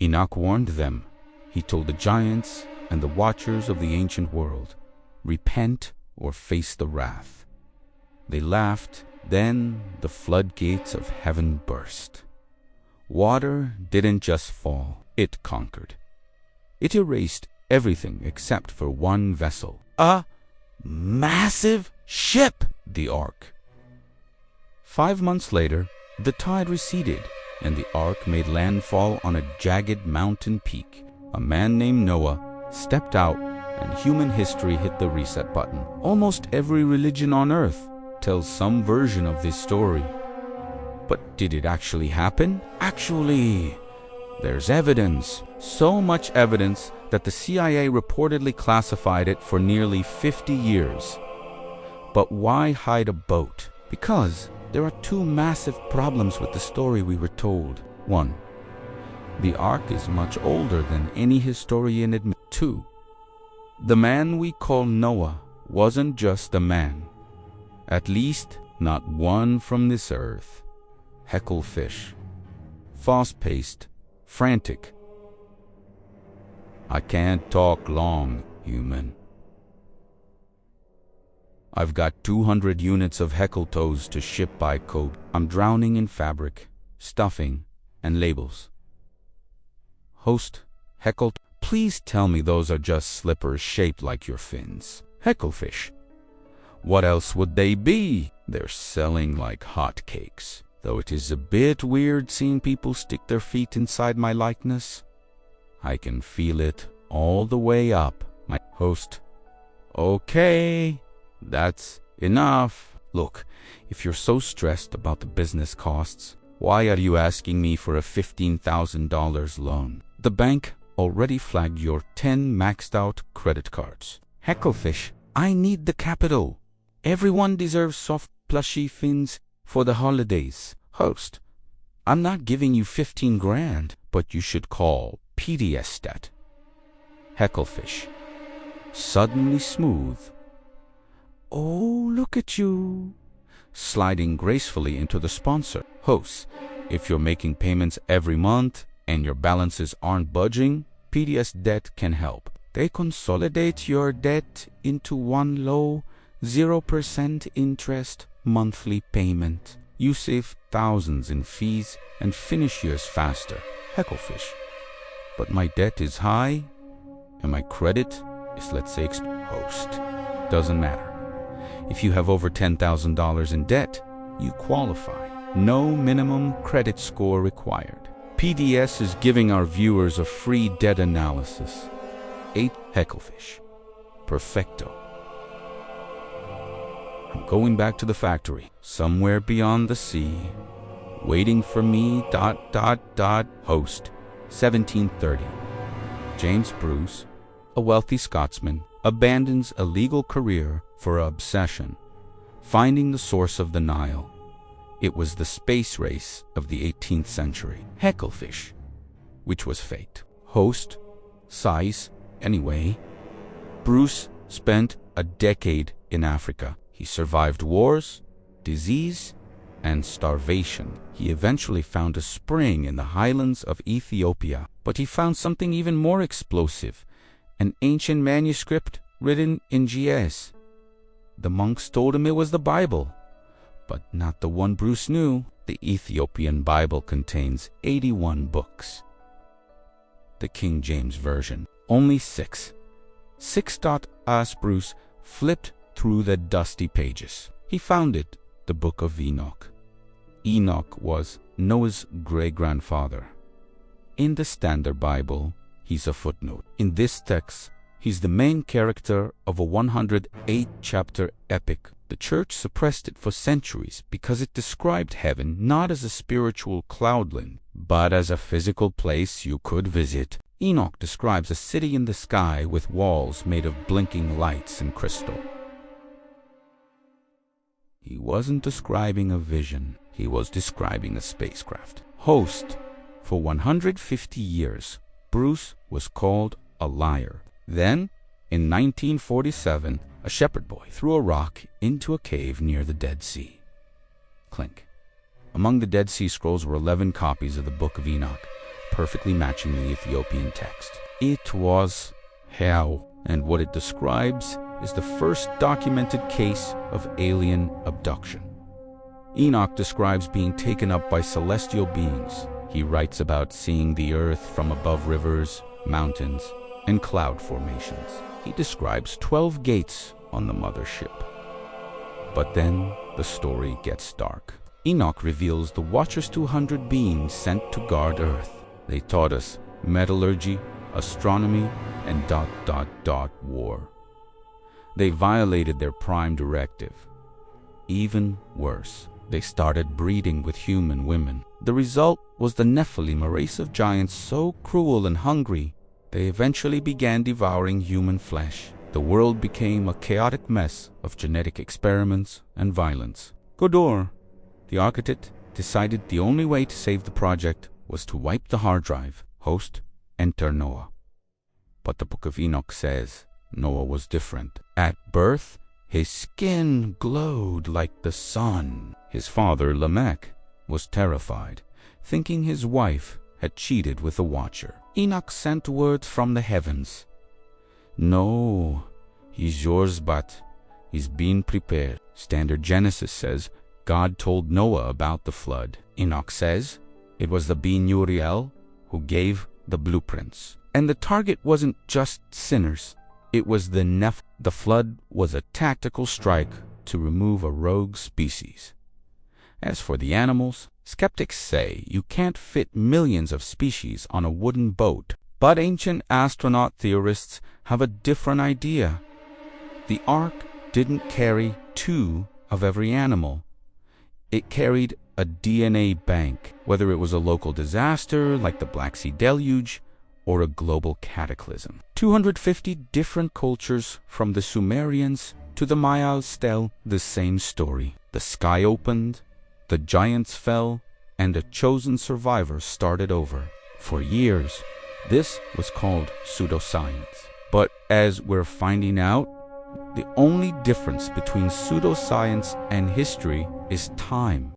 Enoch warned them. He told the giants and the watchers of the ancient world, "Repent or face the wrath." They laughed. Then the floodgates of heaven burst. Water didn't just fall, it conquered. It erased everything except for one vessel. A massive ship, the Ark. 5 months later, the tide receded, and the Ark made landfall on a jagged mountain peak. A man named Noah stepped out, and human history hit the reset button. Almost every religion on earth tells some version of this story. But did it actually happen? Actually, there's evidence. So much evidence that the CIA reportedly classified it for nearly 50 years. But why hide a boat? Because there are two massive problems with the story we were told. 1. The Ark is much older than any historian admits. 2. The man we call Noah wasn't just a man. At least not one from this earth. Hecklefish. Fast-paced. Frantic. I can't talk long, human. I've got 200 units of heckle toes to ship by coat. I'm drowning in fabric, stuffing, and labels. Host, heckle, please tell me those are just slippers shaped like your fins. Hecklefish. What else would they be? They're selling like hotcakes. Though it is a bit weird seeing people stick their feet inside my likeness. I can feel it all the way up. My host. Okay, that's enough. Look, if you're so stressed about the business costs, why are you asking me for a $15,000 loan? The bank already flagged your 10 maxed out credit cards. Hecklefish, I need the capital. Everyone deserves soft, plushy fins for the holidays. Host, I'm not giving you 15 grand, but you should call PDS stat. Hecklefish, suddenly smooth. Oh, look at you, sliding gracefully into the sponsor. Host, if you're making payments every month and your balances aren't budging, PDS debt can help. They consolidate your debt into one low, 0% interest monthly payment. You save thousands in fees and finish years faster. Hecklefish. But my debt is high, and my credit is, let's say, host. Doesn't matter. If you have over $10,000 in debt, you qualify. No minimum credit score required. PDS is giving our viewers a free debt analysis. 8 Hecklefish. Perfecto. I'm going back to the factory, somewhere beyond the sea, waiting for me, ... Host, 1730. James Bruce, a wealthy Scotsman, abandons a legal career for obsession, finding the source of the Nile. It was the space race of the 18th century. Hecklefish, which was fate. Host, size, anyway. Bruce spent a decade in Africa. He survived wars, disease, and starvation. He eventually found a spring in the highlands of Ethiopia, but he found something even more explosive, an ancient manuscript written in GS. The monks told him it was the Bible, but not the one Bruce knew. The Ethiopian Bible contains 81 books. The King James Version, only 6. As Bruce flipped through the dusty pages, he found it, the Book of Enoch. Enoch was Noah's great-grandfather. In the Standard Bible, he's a footnote. In this text, he's the main character of a 108-chapter epic. The church suppressed it for centuries because it described heaven not as a spiritual cloudland, but as a physical place you could visit. Enoch describes a city in the sky with walls made of blinking lights and crystal. He wasn't describing a vision, he was describing a spacecraft. Host, for 150 years, Bruce was called a liar. Then, in 1947, a shepherd boy threw a rock into a cave near the Dead Sea. Clink. Among the Dead Sea Scrolls were 11 copies of the Book of Enoch, perfectly matching the Ethiopian text. It was hell, and what it describes is the first documented case of alien abduction. Enoch describes being taken up by celestial beings. He writes about seeing the earth from above rivers, mountains, and cloud formations. He describes 12 gates on the mothership. But then the story gets dark. Enoch reveals the Watchers 200 beings sent to guard Earth. They taught us metallurgy, astronomy, and ... war. They violated their prime directive. Even worse, they started breeding with human women. The result was the Nephilim, a race of giants so cruel and hungry, they eventually began devouring human flesh. The world became a chaotic mess of genetic experiments and violence. Godor, the architect, decided the only way to save the project was to wipe the hard drive. Host, enter Noah. But the Book of Enoch says Noah was different. At birth, his skin glowed like the sun. His father, Lamech, was terrified, thinking his wife had cheated with the Watcher. Enoch sent word from the heavens. No, he's yours, but he's been prepared. Standard Genesis says God told Noah about the flood. Enoch says it was the being Uriel who gave the blueprints. And the target wasn't just sinners. It was the Nephilim. The flood was a tactical strike to remove a rogue species. As for the animals, skeptics say you can't fit millions of species on a wooden boat. But ancient astronaut theorists have a different idea. The ark didn't carry 2 of every animal. It carried a DNA bank, whether it was a local disaster like the Black Sea Deluge or a global cataclysm. 250 different cultures, from the Sumerians to the Mayas, tell the same story. The sky opened, the giants fell, and a chosen survivor started over. For years, this was called pseudoscience. But as we're finding out, the only difference between pseudoscience and history is time.